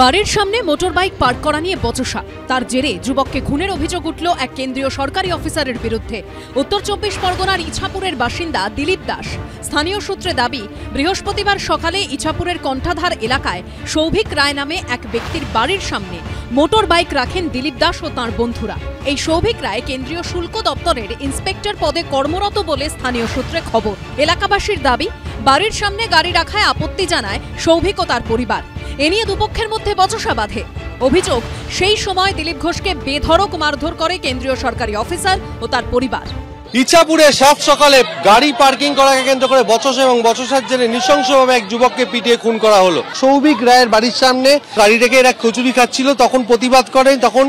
বাড়ির সামনে motorbike park করা নিয়ে বচসা। তার জেরে যুবককে খুনের অভিযোগ উঠল এক কেন্দ্রীয় সরকারি অফিসারের বিরুদ্ধে। উত্তর 24 পরগনার ইছাপুরের বাসিন্দা দিলীপ দাস। স্থানীয় সূত্রে দাবি, বৃহস্পতিবার সকালে ইছাপুরের কণ্ঠাধার এলাকায় সৌভিক রায় নামে এক ব্যক্তির বাড়ির সামনে মোটর বাইক রাখেন দিলীপ দাস ও তাঁর বন্ধুরা। এই সৌভিক রায় কেন্দ্রীয় শুল্ক দপ্তরের ইন্সপেক্টর পদে কর্মরত বলে স্থানীয় সূত্রে খবর। এলাকাবাসীর দাবি, বাড়ির সামনে গাড়ি রাখায় আপত্তি জানায় সৌভিক ও তার পরিবার। এ নিয়ে দুপক্ষের মধ্যে বচসা বাধে। অভিযোগ, সেই সময় দিলীপ ঘোষকে বেধড়ক মারধর করে কেন্দ্রীয় সরকারি অফিসার ও তার পরিবার। ইছাপুরে সাত সকালে গাড়ি পার্কিং করাকে কেন্দ্র করে বচসা এবং বচসার জেরে নৃশংসভাবে এক যুবককে পিটিয়ে খুন করা হলো। সৌভিক রায়ের বাড়ির সামনে গাড়ি রেখে এরা কচুরি খাচ্ছিল, তখন প্রতিবাদ করেন। তখন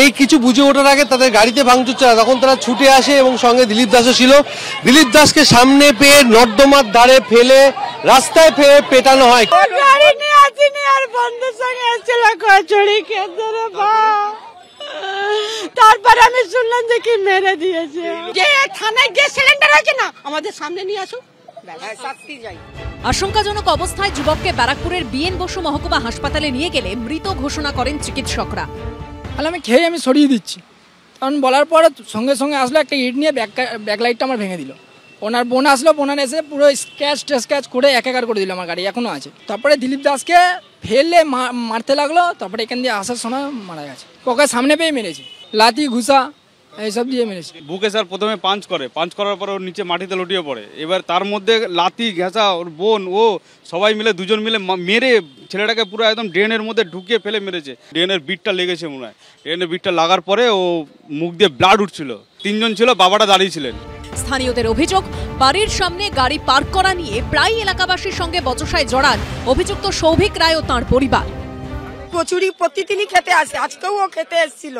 এই কিছু বুঝে ওঠার আগে তাদের গাড়িতে ভাঙচুর চালায়। তখন তারা ছুটে আসে এবং সঙ্গে দিলীপ দাসও ছিল। দিলীপ দাসকে সামনে পেয়ে নর্দমার ধারে ফেলে রাস্তায় ফেলে পেটানো হয়। তারপরে আমি শুনলাম যে কি মেরে দিয়েছে। যে থানায় গ্যাস সিলিন্ডার আছে না, আমাদের সামনে নিয়ে আসুক, শাস্তি যাই। আশঙ্কাজনক অবস্থায় যুবককে ব্যারাকপুরের বিএন বসু মহকুমা হাসপাতালে নিয়ে গেলে মৃত ঘোষণা করেন চিকিৎসকরা। আমি খেয়ে আমি সরিয়ে দিচ্ছি, কারণ বলার পর সঙ্গে সঙ্গে আসলো একটা ইট নিয়ে ব্যাকলাইটটা আমার ভেঙে দিল। ওনার বোন আসলো, বোনার এসে পুরো স্ক্যাচ করে একাকার করে দিল। আমার গাড়ি এখনো আছে। তারপরে দিলীপ দাসকে ফেললে মারতে লাগলো। তারপরে এখান দিয়ে আসার সময় মারা গেছে। ওকে সামনে পেয়ে মেরেছে, লাঠি ঘুষা এইসব দিয়ে মেরেছে। বুকে স্যার প্রথমে পাঞ্চ করার পর ওর নিচে মাটিতে লুটিয়ে পড়ে। এবার তার মধ্যে লাঠি ঘেঁষা, ওর বোন ও সবাই মিলে দুজন মিলে মেরে ছেলেটাকে পুরো একদম ড্রেনের মধ্যে ঢুকিয়ে ফেলে মেরেছে। ড্রেনের বিটটা লেগেছে মনে হয়। ড্রেনের বিটটা লাগার পরে ও মুখ দিয়ে ব্লাড উঠছিল। তিনজন ছিল, বাবাটা দাঁড়িয়ে ছিলেন। স্থানীয়দের অভিযোগ, বাড়ির সামনে গাড়ি পার্ক করা নিয়ে প্রায় এলাকাবাসীর সঙ্গে বচসায় জড়ান অভিযুক্ত সৌভিক রায় ও তাঁর পরিবার। কচুরি প্রতিদিনই খেতে আসে, আজকেও ও খেতে এসেছিল।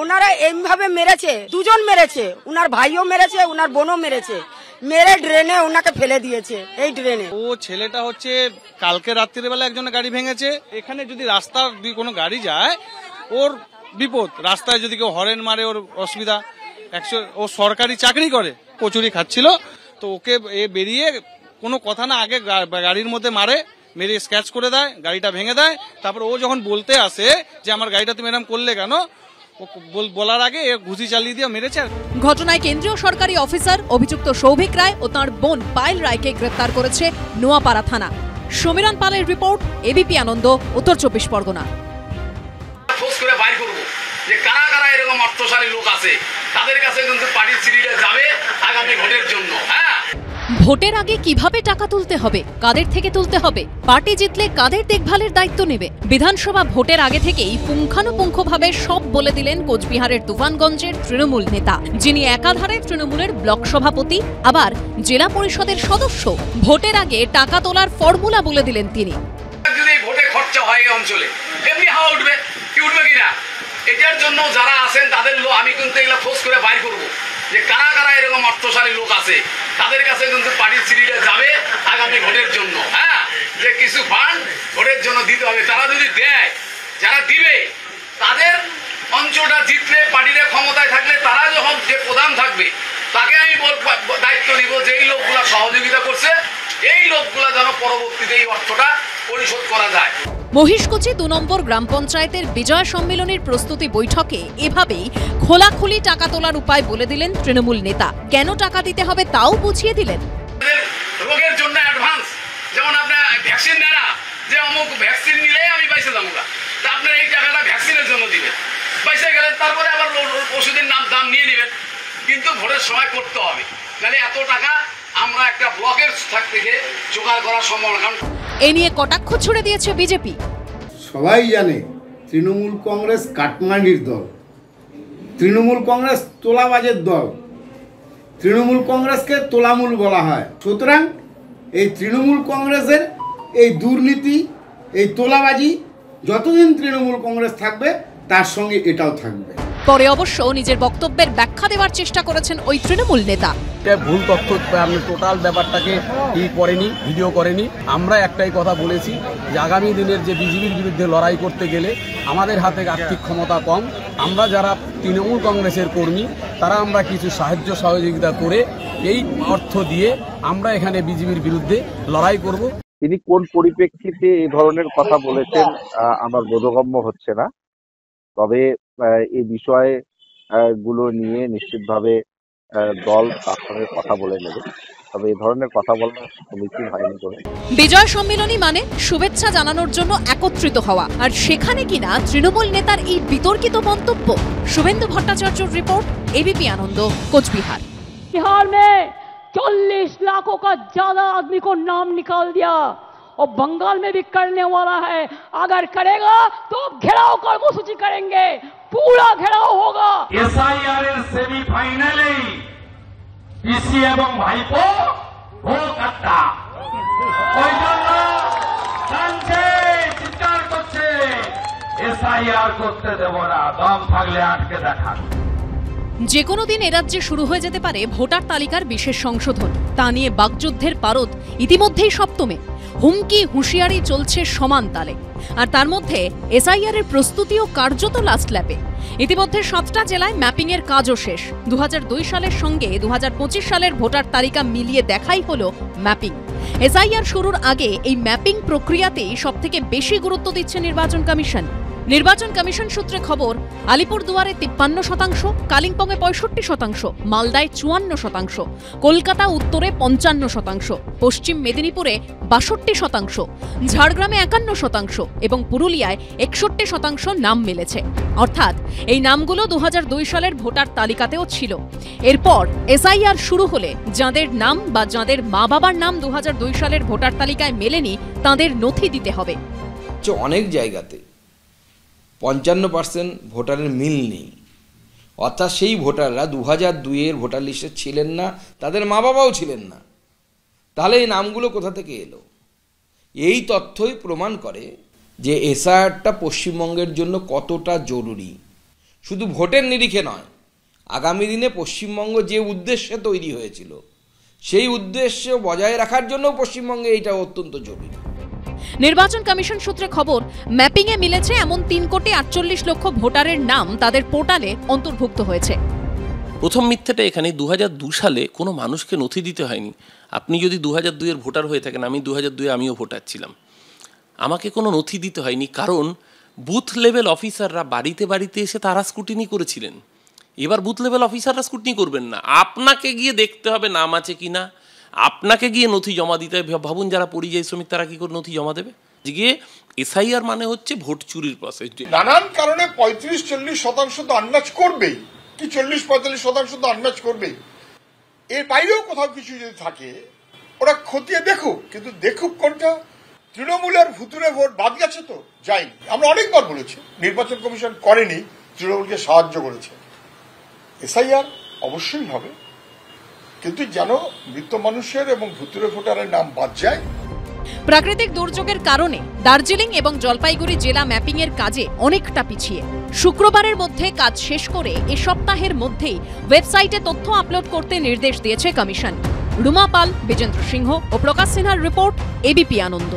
ওনারা এইভাবে মেরেছে, দুজন মেরেছে, উনার ভাইও মেরেছে, উনার বোনও মেরেছে। মেরে ড্রেনে ওনাকে ফেলে দিয়েছে। এই ড্রেনে ও ছেলেটা হচ্ছে কালকে রাত্রিবেলা একজনের গাড়ি ভেঙেছে। এখানে যদি রাস্তার কোনো গাড়ি যায় ওর বিপদ। রাস্তায় যদি কেউ হরেন মারে ওর অসুবিধা। ও সরকারি চাকরি করে, কচুরি খাচ্ছিল, তো ওকে বেরিয়ে কোনো কথা না আগে গাড়ির মধ্যে মারে, মেরে স্ক্র্যাচ করে দেয়, গাড়িটা ভেঙে দেয়। তারপর ও যখন বলতে আসে যে আমার গাড়িটা তুমি এরকম করলে কেন, ও বলার আগে ঘুষি চালিয়ে দিয়ে মেরেছে। ঘটনায় কেন্দ্রীয় সরকারি অফিসার অভিযুক্ত সৌভিক রায় ও তাঁর বোন পায়েল রায়কে গ্রেপ্তার করেছে নোয়াপাড়া থানা। সমীরণ পালের রিপোর্ট, এবিপি আনন্দ, উত্তর 24 পরগনা। যে কারা কারা এরকম অর্থশালী লোক আছে তাদের কাছে কিন্তু পার্টির সিরিজে যাবে আগামী ভোটের জন্য। ভোটের আগে কিভাবে টাকা তুলতে হবে, কাদের থেকে তুলতে হবে, পার্টি জিতলে কাদের দেখভালের দায়িত্ব নেবে, বিধানসভা ভোটের আগে থেকেই পুঙ্খানুপুঙ্খভাবে সব বলে দিলেন কোচবিহারের তুফানগঞ্জের তৃণমূল নেতা, যিনি একাধারে তৃণমূলের ব্লক সভাপতি আবার জেলা পরিষদের সদস্য। ভোটের আগে টাকা তোলার ফর্মুলা বলে দিলেন তিনি। যদি ভোটে খরচা হয় এই অঞ্চলে এমনি হাওয়া উঠবে, কি উঠবে কিনা, এটার জন্য যারা আছেন তাদের আমি কিন্তু এগুলো খোঁজ করে বাইর করবো যে কারা কারা এরকম অর্থশালী লোক আছে তাদের কাছে কিন্তু পার্টির সিরিজে যাবে আগামী ভোটের জন্য। যে কিছু ফান্ড ভোটের জন্য দিতে হবে। তারা যদি দেয়, যারা দিবে তাদের অঞ্চলটা জিতলে, পার্টির ক্ষমতায় থাকলে, তারা যখন যে প্রধান থাকবে তাকে আমি দায়িত্ব দিব যে এই লোকগুলা সহযোগিতা করছে, এই লোকগুলা যেন পরবর্তীতে এই অর্থটা পরিশোধ করা যায়। মহিষকুচি 2 নম্বর গ্রাম পঞ্চায়েতের বিজয় সম্মেলনের প্রস্তুতি বৈঠকে এভাবেই খোলাখুলি টাকা তোলার উপায় বলে দিলেন তৃণমূল নেতা। কেন টাকা দিতে হবে তাও বুঝিয়ে দিলেন। রোগের জন্য অ্যাডভান্স, যেমন আপনার ভ্যাকসিন নেয় না, যে অমুক ভ্যাকসিন নিলে আমি বাইসে যাবো না, তা আপনার এই টাকাটা ভ্যাকসিনের জন্য দিবেন। বাইসে গেলেন, তারপরে আবার ওষুধের দাম নিয়ে নেবেন, কিন্তু ভোটের সময় করতে হবে, নাহলে এত টাকা আমরা একটা ব্লকের থেকে জোগাড় করা সম্ভব না। এ নিয়ে কটাক্ষ ছুড়ে দিয়েছে বিজেপি। সবাই জানে তৃণমূল কংগ্রেস কাটমান্ডির দল, তৃণমূল কংগ্রেস তোলাবাজের দল, তৃণমূল কংগ্রেসকে তোলামূল বলা হয়। সুতরাং এই তৃণমূল কংগ্রেসের এই দুর্নীতি, এই তোলাবাজি যতদিন তৃণমূল কংগ্রেস থাকবে তার সঙ্গে এটাও থাকবে। পরে অবশ্য নিজের বক্তব্যের ব্যাখ্যা দেওয়ার চেষ্টা করেছেন ওই তৃণমূল নেতা। ভুল তথ্য, আপনি টোটাল ব্যাপারটাকে করেনি, ভিডিও করেনি। আমরা একটাই কথা বলেছি যে আগামী দিনের যে বিজেপির বিরুদ্ধে লড়াই করতে গেলে আমাদের হাতে আর্থিক ক্ষমতা কম। আমরা যারা তৃণমূল কংগ্রেসের কর্মী তারা আমরা কিছু সাহায্য সহযোগিতা করে এই অর্থ দিয়ে আমরা এখানে বিজেপির বিরুদ্ধে লড়াই করব। তিনি কোন পরিপ্রেক্ষিতে এই ধরনের কথা বলেছেন আমার বোধগম্য হচ্ছে না। তবে এই বিষয়ে গুলো নিয়ে নিশ্চিতভাবে দল তার সঙ্গে কথা বলে নেবে। তবে এই ধরনের কথা বলা সমীচীন হয়নি করে। বিজয় সম্মেলনী মানে শুভেচ্ছা জানানোর জন্য একত্রিত হওয়া, আর সেখানে কিনা তৃণমূল নেতার এই বিতর্কিত মন্তব্য। শুভেন্দু ভট্টাচার্যর রিপোর্ট, एबीपी आनंद, कोचबिहार। बिहार में 40 लाखों का ज्यादा आदमी को नाम निकाल दिया और बंगाल में भी करने वाला है। अगर करेगा तो घेराव कर्मसूची करेंगे, पूरा घेराव होगा। एसआईआर सेमीफाइनाले পিসি এবং ভাইপো ভোট আড্ডা ওই জন্য কাঁদছে, চিৎকার করছে, এসআইআর করতে দেব না, দম থাকলে আটকে দেখান। যে কোনো দিন এরাজ্যে শুরু হয়ে যেতে পারে ভোটার তালিকার বিশেষ সংশোধন। তা নিয়ে বাগযুদ্ধের পারদ ইতিমধ্যেই সপ্তমে। হুমকি হুঁশিয়ারি চলছে সমান তালে। আর তার মধ্যে এসআইআর এর প্রস্তুতিও কার্যত লাস্ট ল্যাপে। ইতিমধ্যে 7টা জেলায় ম্যাপিং এর কাজও শেষ। 2002 সালের সঙ্গে 2025 সালের ভোটার তালিকা মিলিয়ে দেখাই হলো ম্যাপিং। এসআইআর শুরুর আগে এই ম্যাপিং প্রক্রিয়াতেই সবথেকে বেশি গুরুত্ব দিচ্ছে নির্বাচন কমিশন। নির্বাচন কমিশন সূত্রে খবর, আলিপুরদুয়ারে 53%, কালিম্পংয়ে 65%, মালদায় 54%, কলকাতা উত্তরে 55%, পশ্চিম মেদিনীপুরে 62%, ঝাড়গ্রামে 51% এবং পুরুলিয়ায় 61% নাম মিলেছে। অর্থাৎ এই নামগুলো 2002 সালের ভোটার তালিকাতেও ছিল। এরপর এসআইআর শুরু হলে যাঁদের নাম বা যাঁদের মা বাবার নাম 2002 সালের ভোটার তালিকায় মেলেনি তাঁদের নথি দিতে হবে। অনেক জায়গাতে 55% ভোটারের মিল নেই, অর্থাৎ সেই ভোটাররা 2002-এর ভোটার লিস্টে ছিলেন না, তাদের মা বাবাও ছিলেন না। তাহলে এই নামগুলো কোথা থেকে এলো? এই তথ্যই প্রমাণ করে যে এসআইআরটা পশ্চিমবঙ্গের জন্য কতটা জরুরি। শুধু ভোটের নিরিখে নয়, আগামী দিনে পশ্চিমবঙ্গ যে উদ্দেশ্যে তৈরি হয়েছিল সেই উদ্দেশ্য বজায় রাখার জন্য পশ্চিমবঙ্গে এইটা অত্যন্ত জরুরি। নির্বাচন কমিশন সূত্রে খবর, ম্যাপিংয়ে মিলেছে এমন 3,48,00,000 ভোটারের নাম তাদের পোর্টালে অন্তর্ভুক্ত হয়েছে। প্রথম মিথ্যাটা এখানে 2002 সালে কোনো মানুষকে নথি দিতে হয়নি। আপনি যদি 2002-এর ভোটার হয়ে থাকেন, আমি 2002-এ আমিও ভোটার ছিলাম, আমাকে কোনো নথি দিতে হয়নি, কারণ বুথ লেভেল অফিসাররা বাড়িতে বাড়িতে এসে তারা স্ক্রুটিনি করেছিলেন। এবার বুথ লেভেল অফিসাররা স্ক্রুটিনি করবেন না, আপনাকে গিয়ে দেখতে হবে নাম আছে কিনা, আপনাকে গিয়ে নথি জমা দিতে হবে। ভাবুন যারা পরিযায়ী শ্রমিক তারা কি করে নথি জমা দেবে? গিয়ে এসআইআর মানে হচ্ছে ভোট চুরির প্রসেস। নানান কারণে 35-40% তো আন্দাজ করবেই, কি 40-45% তো আন্দাজ করবেই। এর বাইরেও কোথাও কিছু যদি থাকে ওরা খতিয়ে দেখুক, কিন্তু দেখুক কোনটা। তৃণমূলের ভুতুরে ভোট বাদ গেছে তো যায়নি। আমরা অনেকবার বলেছি নির্বাচন কমিশন করেনি, তৃণমূলকে সাহায্য করেছে। এসআইআর অবশ্যই হবে, কিন্তু যেন মৃত মানুষের এবং ভুতুরে ভোটারের নাম বাদ যায়। প্রাকৃতিক দুর্যোগের কারণে দার্জিলিং এবং জলপাইগুড়ি জেলা ম্যাপিং এর কাজে অনেকটা পিছিয়ে। শুক্রবারের মধ্যে কাজ শেষ করে এ সপ্তাহের মধ্যেই ওয়েবসাইটে তথ্য আপলোড করতে নির্দেশ দিয়েছে কমিশন। রুমা পাল, বিজেন্দ্র সিংহ ও প্রকাশ সিনহার রিপোর্ট, এবিপি আনন্দ।